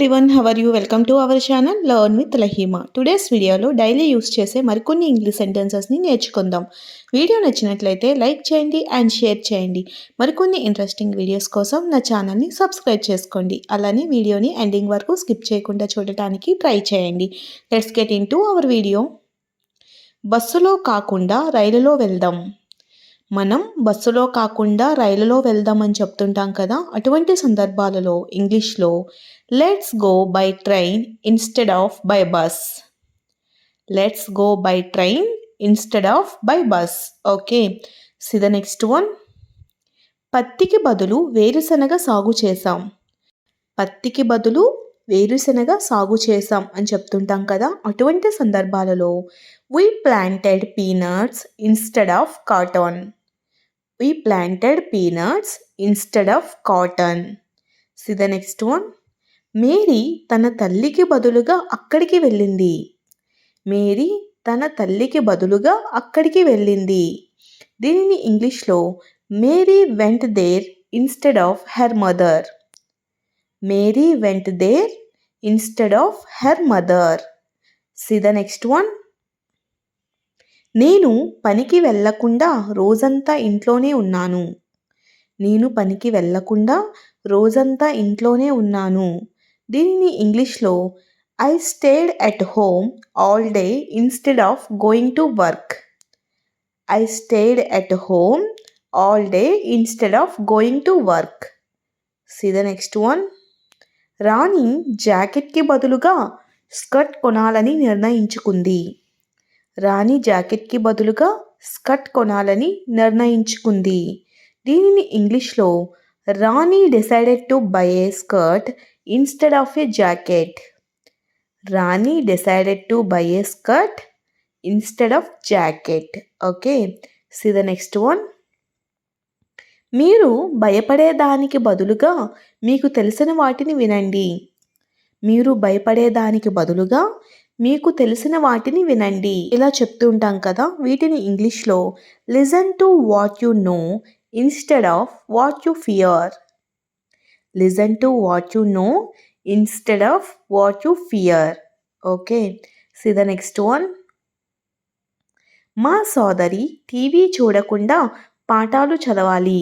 everyone, how are you? Welcome to our channel Learn with Lahima. Today's వీడియోలో daily use చేసే మరికొన్ని English సెంటెన్సెస్ని నేర్చుకుందాం. Video నచ్చినట్లయితే like చేయండి అండ్ షేర్ చేయండి. మరికొన్ని ఇంట్రెస్టింగ్ వీడియోస్ కోసం నా ఛానల్ని సబ్స్క్రైబ్ చేసుకోండి. అలానే వీడియోని ఎండింగ్ వరకు స్కిప్ చేయకుండా చూడటానికి ట్రై చేయండి. Let's get in to our video. బస్సులో కాకుండా రైలులో వెళ్దాం. మనం బస్సులో కాకుండా రైలులో వెళ్దామని చెప్తుంటాం కదా, అటువంటి సందర్భాలలో ఇంగ్లీష్లో let's go by train instead of by bus. Let's go by train instead of by bus. Okay, see the next one. పత్తికి బదులు వేరుశనగ సాగు చేసాం. పత్తికి బదులు వేరుశనగ సాగు చేసాం అని చెప్తుంటాం కదా, అటువంటి సందర్భాలలో we planted peanuts instead of cotton. We planted peanuts instead of cotton. See the next one. Mary తన తల్లికి బదులుగా అక్కడికి వెళ్ళింది. మేరీ తన తల్లికి బదులుగా అక్కడికి వెళ్ళింది. దీనిని ఇంగ్లీష్లో Mary went there instead of her mother. Mary went there instead of her mother. See the next one. నేను పనికి వెళ్ళకుండా రోజంతా ఇంట్లోనే ఉన్నాను. నేను పనికి వెళ్ళకుండా రోజంతా ఇంట్లోనే ఉన్నాను. దీనిని ఇంగ్లీష్లో I stayed at home all day instead of going to work. I stayed at home all day instead of going to work. See the next one. Rani జాకెట్కి బదులుగా స్కర్ట్ కొనాలని నిర్ణయించుకుంది. రాణి జాకెట్కి బదులుగా స్కర్ట్ కొనాలని నిర్ణయించుకుంది. దీనిని ఇంగ్లీష్లో Rani decided to buy a skirt instead of a jacket. Rani decided to buy a skirt instead of jacket. Okay, see the next one. మీరు భయపడేదానికి బదులుగా మీకు తెలిసిన వాటిని వినండి. మీరు భయపడేదానికి బదులుగా మీకు తెలిసిన వాటిని వినండి ఇలా చెప్తూ ఉంటాం కదా, వీటిని ఇంగ్లీష్లో listen to what you know instead of what you fear. Listen to what you know instead of what you fear. Okay, see the next one. మా సోదరి టీవీ చూడకుండా పాఠాలు చదవాలి.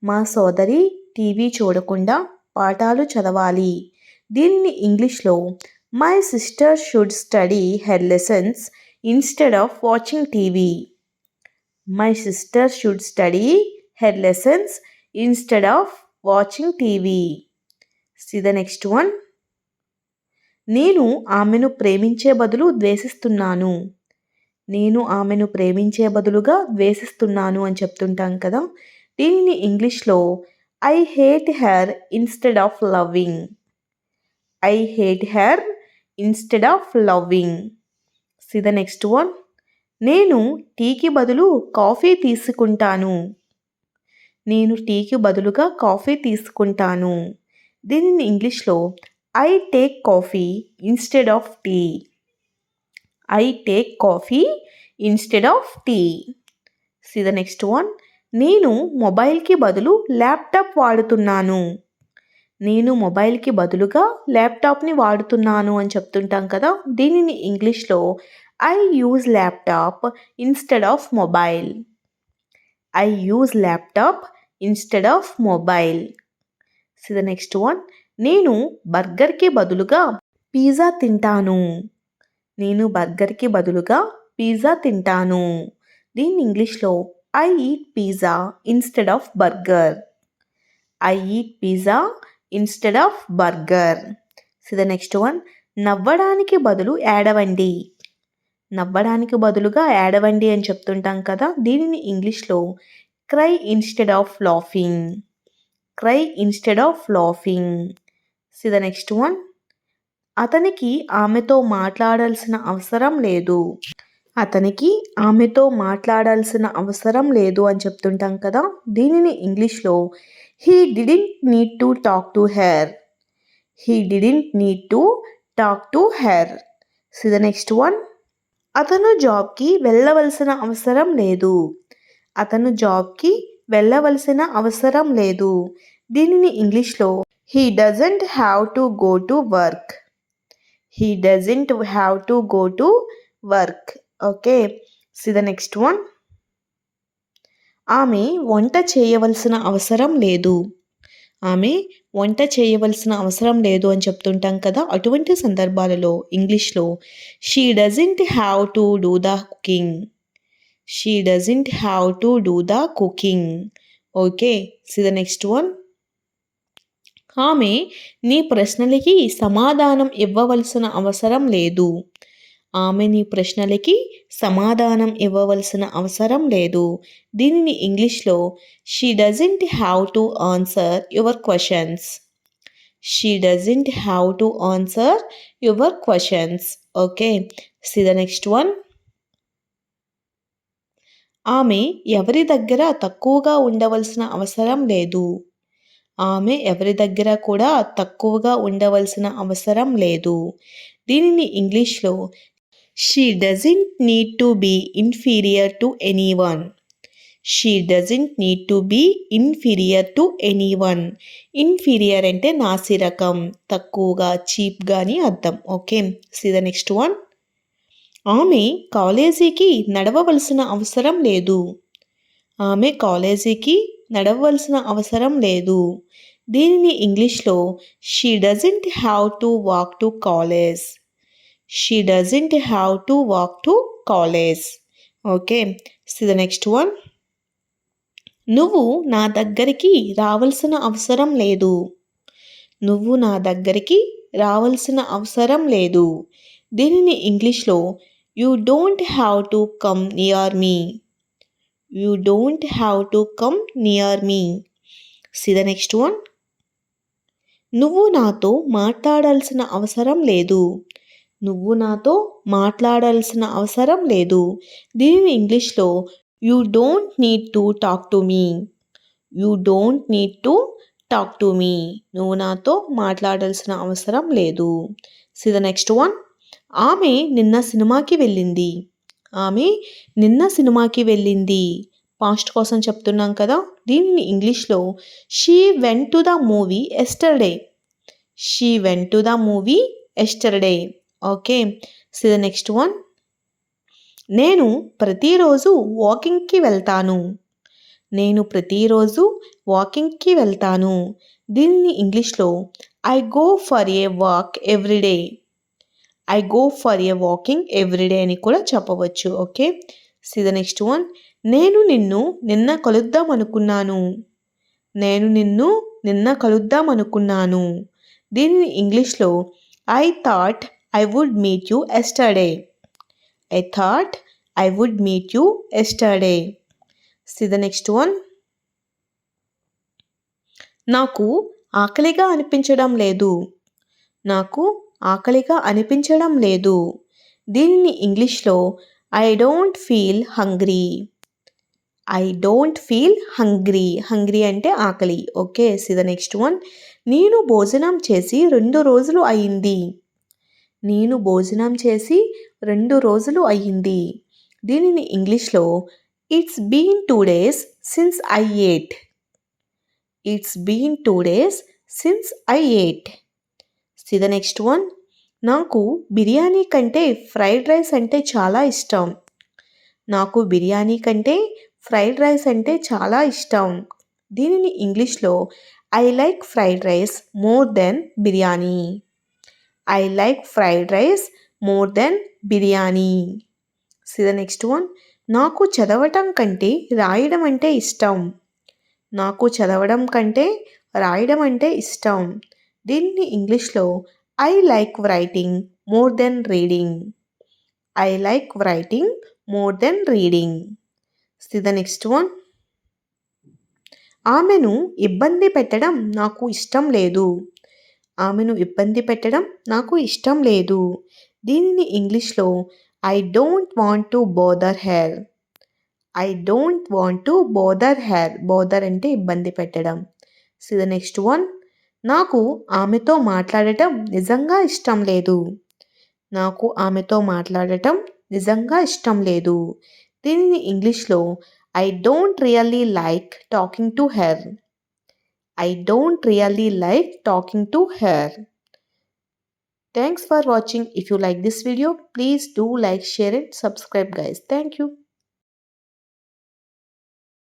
మా సోదరి టీవీ చూడకుండా పాఠాలు చదవాలి. దీనిని ఇంగ్లీష్లో my sister should study her lessons instead of watching TV. My sister should study her lessons instead of watching TV. See the next one. నేను ఆమెను ప్రేమించే బదులు ద్వేషిస్తున్నాను. నేను ఆమెను ప్రేమించే బదులుగా ద్వేషిస్తున్నాను అని చెప్తుంటాం కదా, దీనిని ఇంగ్లీష్లో I hate her instead of loving. I hate her instead of loving. See the next one. నేను టీకి బదులు కాఫీ తీసుకుంటాను. నేను టీకి బదులుగా కాఫీ తీసుకుంటాను. దీనిని ఇంగ్లీష్లో I take coffee instead of tea. I take coffee instead of tea. See the next one. నేను మొబైల్కి బదులు ల్యాప్టాప్ వాడుతున్నాను. నేను మొబైల్కి బదులుగా ల్యాప్టాప్ని వాడుతున్నాను అని చెప్తుంటాం కదా, దీనిని ఇంగ్లీష్లో I use laptop instead of mobile. I use laptop instead of mobile. C the next one. నేను బర్గర్కి బదులుగా పిజ్జా తింటాను. నేను బర్గర్కి బదులుగా పిజ్జా తింటాను. దీన్ని ఇంగ్లీష్లో I eat pizza instead of burger. I eat pizza instead of burger. See the next one. నవ్వడానికి బదులు ఏడవండి. నవ్వడానికి బదులుగా ఏడవండి అని చెప్తుంటాం కదా, దీనిని ఇంగ్లీష్లో cry instead of laughing. Cry instead of laughing. C the next one. అతనికి ఆమెతో మాట్లాడాల్సిన అవసరం లేదు. అతనికి ఆమెతో మాట్లాడాల్సిన అవసరం లేదు అని చెప్తుంటాం కదా, దీనిని ఇంగ్లీష్లో he didn't need to talk to her. He didn't need to talk to her. See the next one. అతను జాబ్కి వెళ్ళవలసిన అవసరం లేదు. అతను జాబ్కి వెళ్ళవలసిన అవసరం లేదు. దీనిని ఇంగ్లీష్లో He doesn't have to go to work. He doesn't have to go to work. Okay. See the next one. ఆమె వంట చేయవలసిన అవసరం లేదు. ఆమె వంట చేయవలసిన అవసరం లేదు అని చెప్తుంటాం కదా, అటువంటి సందర్భాలలో ఇంగ్లీష్లో she doesn't have to do the cooking. She doesn't have to do the cooking. Okay. See the next one. ఆమె నీ ప్రశ్నలకి సమాధానం ఇవ్వవలసిన అవసరం లేదు. ఆమె నీ ప్రశ్నలకి సమాధానం ఇవ్వవలసిన అవసరం లేదు. దీనిని ఇంగ్లీష్లో she doesn't have to answer your questions. She doesn't have to answer your questions. Okay. See the next one. ఆమె ఎవరి దగ్గర తక్కువగా ఉండవలసిన అవసరం లేదు. ఆమె ఎవరి దగ్గర కూడా తక్కువగా ఉండవలసిన అవసరం లేదు. దీనిని ఇంగ్లీష్లో she doesn't need to be inferior to anyone. She doesn't need to be inferior to anyone. Inferior అంటే నాసిరకం, తక్కువగా, చీప్గా అని అర్థం. Okay. See the next one. ఆమె కాలేజీకి నడవవలసిన అవసరం లేదు. ఆమె కాలేజీకి నడవవలసిన అవసరం లేదు. దీనిని ఇంగ్లీష్లో she doesn't have to walk to college. She doesn't have to walk to college. Okay. See the next one. నువ్వు నా దగ్గరికి రావాల్సిన అవసరం లేదు. నువ్వు నా దగ్గరికి రావాల్సిన అవసరం లేదు. దీనిని ఇంగ్లీష్లో you don't have to come near me. You don't have to come near me. C the next one. నువ్వు నాతో మాట్లాడాల్సిన అవసరం లేదు. నువ్వు నాతో మాట్లాడాల్సిన అవసరం లేదు. దీనిని ఇంగ్లీష్లో you don't need to talk to me. You don't need to talk to me. నువ్వు నాతో మాట్లాడాల్సిన అవసరం లేదు. See the next one. ఆమె నిన్న సినిమాకి వెళ్ళింది. ఆమె నిన్న సినిమాకి వెళ్ళింది. పాస్ట్ కోసం చెప్తున్నాం కదా, దీనిని ఇంగ్లీష్లో she went to the movie yesterday. She went to the movie yesterday. Okay. See the next one. నేను ప్రతిరోజు వాకింగ్కి వెళ్తాను. నేను ప్రతిరోజు వాకింగ్కి వెళ్తాను. దీనిని ఇంగ్లీష్లో I go for a walk everyday. I go for a walking everyday అని కూడా చెప్పవచ్చు. Okay. See the next one. నేను నిన్ను నిన్న కలుద్దాం అనుకున్నాను. నేను నిన్ను నిన్న కలుద్దాం అనుకున్నాను. దీనిని ఇంగ్లీష్లో I thought I would meet you yesterday. I thought I would meet you yesterday. See the next one. నాకు ఆకలిగా అనిపించడం లేదు. నాకు ఆకలిగా అనిపించడం లేదు. దీనిని ఇంగ్లీష్లో I don't feel hungry. I don't feel hungry. Hungry అంటే ఆకలి. Okay. See the next one. నేను భోజనం చేసి 2 రోజులు అయింది. నేను భోజనం చేసి 2 రోజులు అయ్యింది. దీనిని ఇంగ్లీష్లో it's been 2 days since I ate. It's been 2 days since I ate. See the next one. నాకు బిర్యానీ కంటే ఫ్రైడ్ రైస్ అంటే చాలా ఇష్టం. నాకు బిర్యానీ కంటే ఫ్రైడ్ రైస్ అంటే చాలా ఇష్టం. దీనిని ఇంగ్లీష్లో I like fried rice more than biryani. I like fried rice more than biryani. C the next one. నాకు చదవటం కంటే రాయడం అంటే ఇష్టం. నాకు చదవడం కంటే రాయడం అంటే ఇష్టం. దీన్ని ఇంగ్లీష్లో I like writing more than reading. I like writing more than reading. C the next one. ఆమెను ఇబ్బంది పెట్టడం నాకు ఇష్టం లేదు. ఆమెను ఇబ్బంది పెట్టడం నాకు ఇష్టం లేదు. దీనిని ఇంగ్లీష్లో I don't want to bother her. I don't want to bother her. Bother అంటే ఇబ్బంది పెట్టడం. See the next one. నాకు ఆమెతో మాట్లాడటం నిజంగా ఇష్టం లేదు. నాకు ఆమెతో మాట్లాడటం నిజంగా ఇష్టం లేదు. దీనిని ఇంగ్లీష్లో I don't really like talking to her. I don't really like talking to her. Thanks for watching. If you like this video, please do like, share and subscribe guys. Thank you.